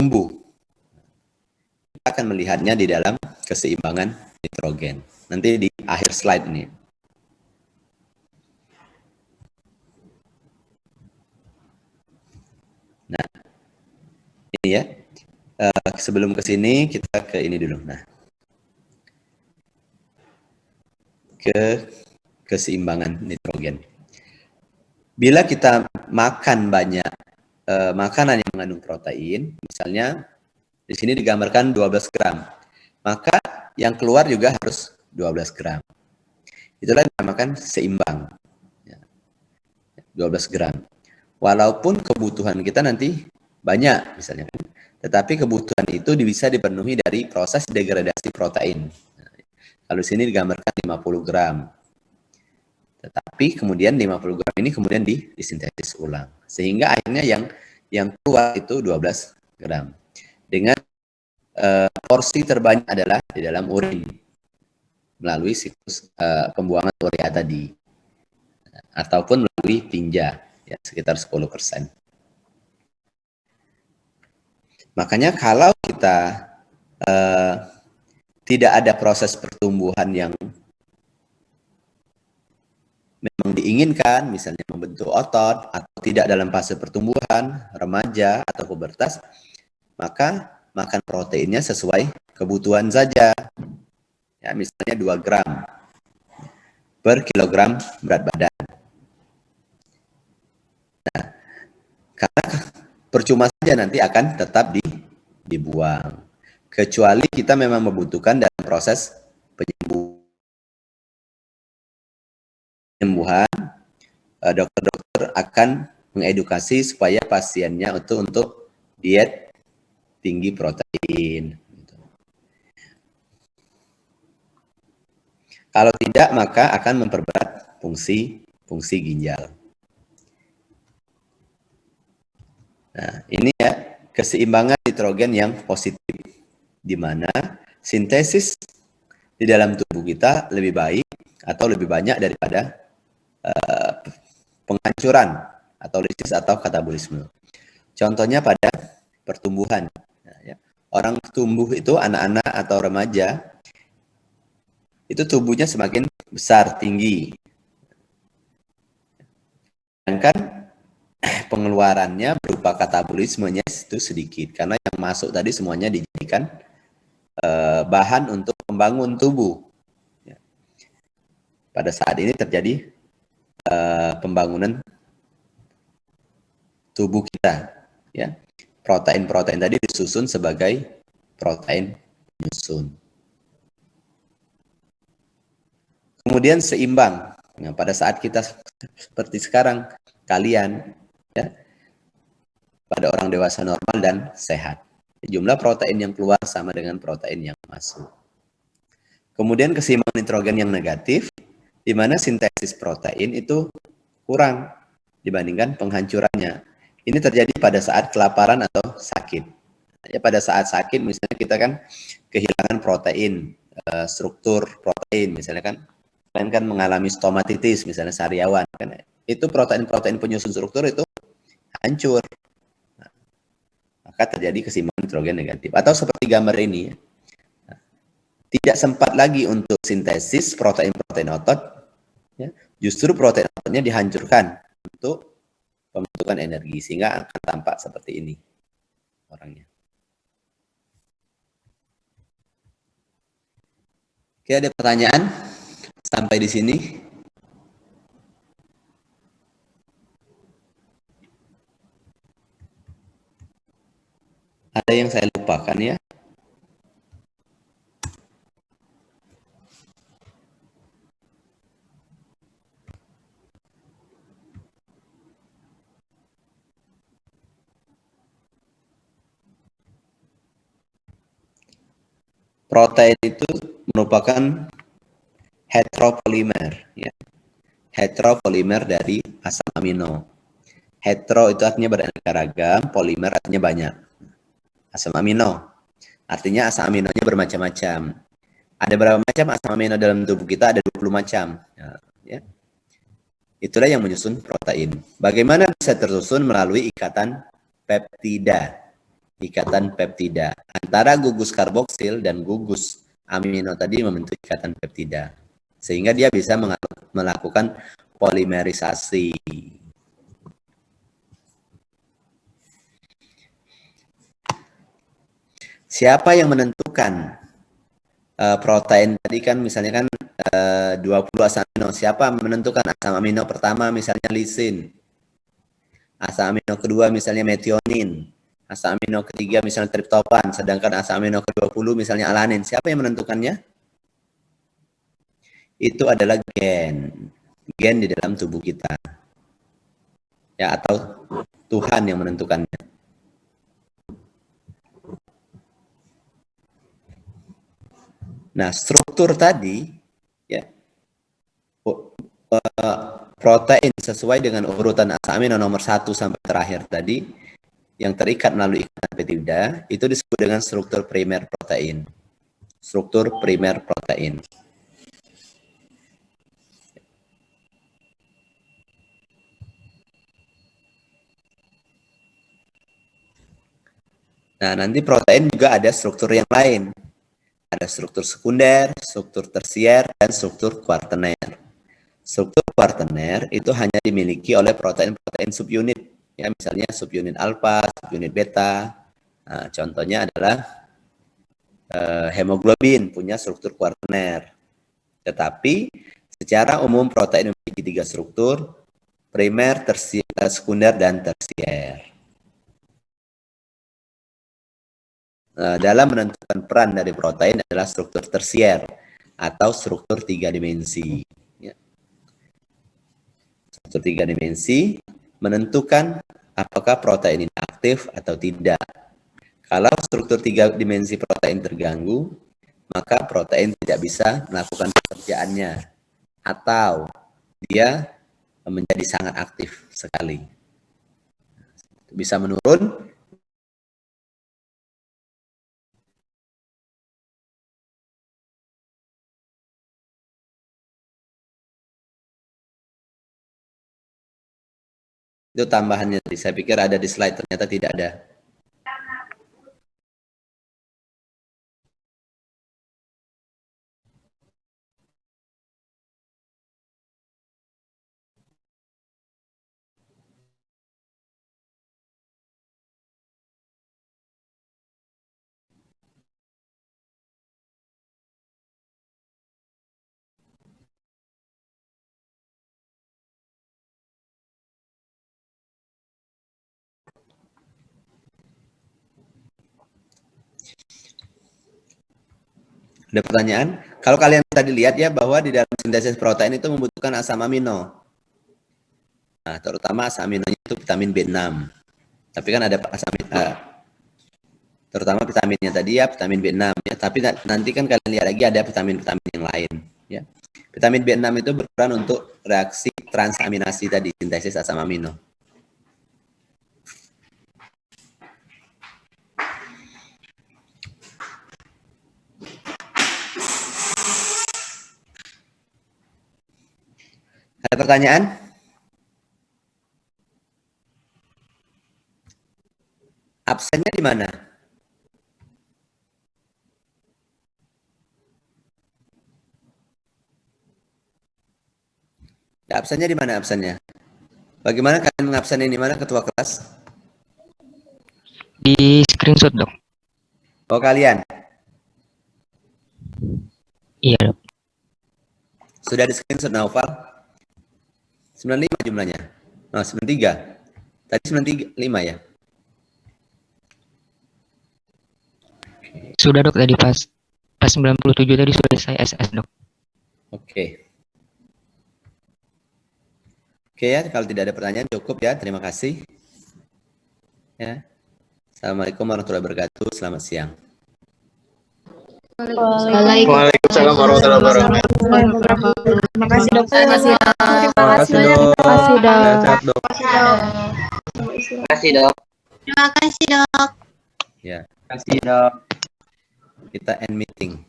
tumbuh. Kita akan melihatnya di dalam keseimbangan nitrogen. Nanti di akhir slide ini. Nah, ini ya. Sebelum ke sini kita ke ini dulu. Nah, ke keseimbangan nitrogen. Bila kita makan banyak makanan yang mengandung protein, misalnya di sini digambarkan 12 gram, maka yang keluar juga harus 12 gram. Itulah yang dinamakan seimbang. 12 gram. Walaupun kebutuhan kita nanti banyak misalnya, tetapi kebutuhan itu bisa dipenuhi dari proses degradasi protein. Kalau di sini digambarkan 50 gram. Tetapi kemudian 50 gram ini kemudian disintesis ulang. Sehingga akhirnya yang keluar itu 12 gram. Dengan porsi terbanyak adalah di dalam urin. Melalui siklus pembuangan urea tadi. Ataupun melalui tinja. Ya, sekitar 10%. Makanya kalau kita tidak ada proses pertumbuhan yang memang diinginkan, misalnya membentuk otot, atau tidak dalam fase pertumbuhan, remaja, atau pubertas, maka makan proteinnya sesuai kebutuhan saja. Ya, misalnya 2 gram per kilogram berat badan. Nah, karena percuma saja nanti akan tetap dibuang. Kecuali kita memang membutuhkan dalam proses penyembuhan, dokter-dokter akan mengedukasi supaya pasiennya untuk diet tinggi protein. Kalau tidak, maka akan memperberat fungsi ginjal. Nah, ini ya keseimbangan nitrogen yang positif, di mana sintesis di dalam tubuh kita lebih baik atau lebih banyak daripada penghancuran atau lisis atau katabolisme. Contohnya pada pertumbuhan. Nah, ya. Orang tumbuh itu anak-anak atau remaja itu tubuhnya semakin besar, tinggi. Sedangkan pengeluarannya berupa katabolismenya itu sedikit. Karena yang masuk tadi semuanya dijadikan bahan untuk membangun tubuh. Ya. Pada saat ini terjadi pembangunan tubuh kita. Ya. Protein-protein tadi disusun sebagai protein penyusun. Kemudian seimbang. Nah, pada saat kita seperti sekarang, kalian ya, pada orang dewasa normal dan sehat. Jumlah protein yang keluar sama dengan protein yang masuk. Kemudian keseimbangan nitrogen yang negatif, di mana sintesis protein itu kurang dibandingkan penghancurannya. Ini terjadi pada saat kelaparan atau sakit. Ya, pada saat sakit misalnya kita kan kehilangan protein, struktur protein misalnya kan. Kalian kan mengalami stomatitis, misalnya sariawan. Kan? Itu protein-protein penyusun struktur itu hancur. Nah, maka terjadi keseimbangan nitrogen negatif. Atau seperti gambar ini, tidak sempat lagi untuk sintesis protein-protein otot, ya, justru protein ototnya dihancurkan untuk pembentukan energi, sehingga akan tampak seperti ini orangnya. Oke, ada pertanyaan? Sampai di sini. Ada yang saya lupakan ya? Protein itu merupakan heteropolimer. Ya. Heteropolimer dari asam amino. Hetero itu artinya beraneka ragam, polimer artinya banyak. Asam amino artinya asam aminonya bermacam-macam. Ada berapa macam asam amino dalam tubuh kita? Ada 20 macam. Ya. Itulah yang menyusun protein. Bagaimana bisa tersusun? Melalui ikatan peptida. ikatan peptida. Antara gugus karboksil dan gugus amino tadi membentuk ikatan peptida. Sehingga dia bisa melakukan polimerisasi. Siapa yang menentukan protein tadi kan misalnya kan 20 asam amino. Siapa menentukan asam amino pertama misalnya lisin. Asam amino kedua misalnya metionin. Asam amino ketiga misalnya triptofan. Sedangkan asam amino ke-20 misalnya alanin. Siapa yang menentukannya? Itu adalah gen. Gen di dalam tubuh kita. Ya, atau Tuhan yang menentukannya. Nah, struktur tadi, ya, protein sesuai dengan urutan asam amino nomor 1 sampai terakhir tadi, yang terikat melalui ikatan peptida, itu disebut dengan struktur primer protein. Struktur primer protein. Nah, nanti protein juga ada struktur yang lain. Ada struktur sekunder, struktur tersier, dan struktur kuartener. Struktur kuartener itu hanya dimiliki oleh protein-protein subunit. Ya, misalnya subunit alfa, subunit beta. Nah, contohnya adalah hemoglobin punya struktur kuartener. Tetapi secara umum protein memiliki 3 struktur, primer, tersier, sekunder, dan tersier. Dalam menentukan peran dari protein adalah struktur tersier atau struktur 3 dimensi. Ya. Struktur 3 dimensi menentukan apakah protein ini aktif atau tidak. Kalau struktur 3 dimensi protein terganggu, maka protein tidak bisa melakukan pekerjaannya atau dia menjadi sangat aktif sekali. Bisa menurun. Itu tambahannya. Saya pikir ada di slide, ternyata tidak ada. Ada pertanyaan? Kalau kalian tadi lihat ya bahwa di dalam sintesis protein itu membutuhkan asam amino. Nah, terutama asam aminonya itu vitamin B6. Tapi kan ada asam terutama vitaminnya tadi ya vitamin B6 ya, tapi nanti kan kalian lihat lagi ada vitamin-vitamin yang lain ya. Vitamin B6 itu berperan untuk reaksi transaminasi tadi, sintesis asam amino. Ada pertanyaan? Absennya di mana? Ya, absennya di mana absennya? Bagaimana kalian mengabsen ini? Mana ketua kelas? Di screenshot, Dok. Oh, kalian? Iya, Dok. Sudah di screenshot, Naufal? 95 jumlahnya? Oh, 93. Tadi 95 ya? Sudah, Dok, tadi pas 97 tadi sudah saya SS, Dok. Oke. Oke ya, kalau tidak ada pertanyaan cukup ya. Terima kasih. Ya. Assalamualaikum warahmatullahi wabarakatuh. Selamat siang. Waalaikumsalam warahmatullahi wabarakatuh. Terima kasih dok. Terima kasih dok. Terima kasih dok. Sehat dok. Terima kasih dok. Terima kasih dok. Ya, Terima kasih dok. kita end meeting.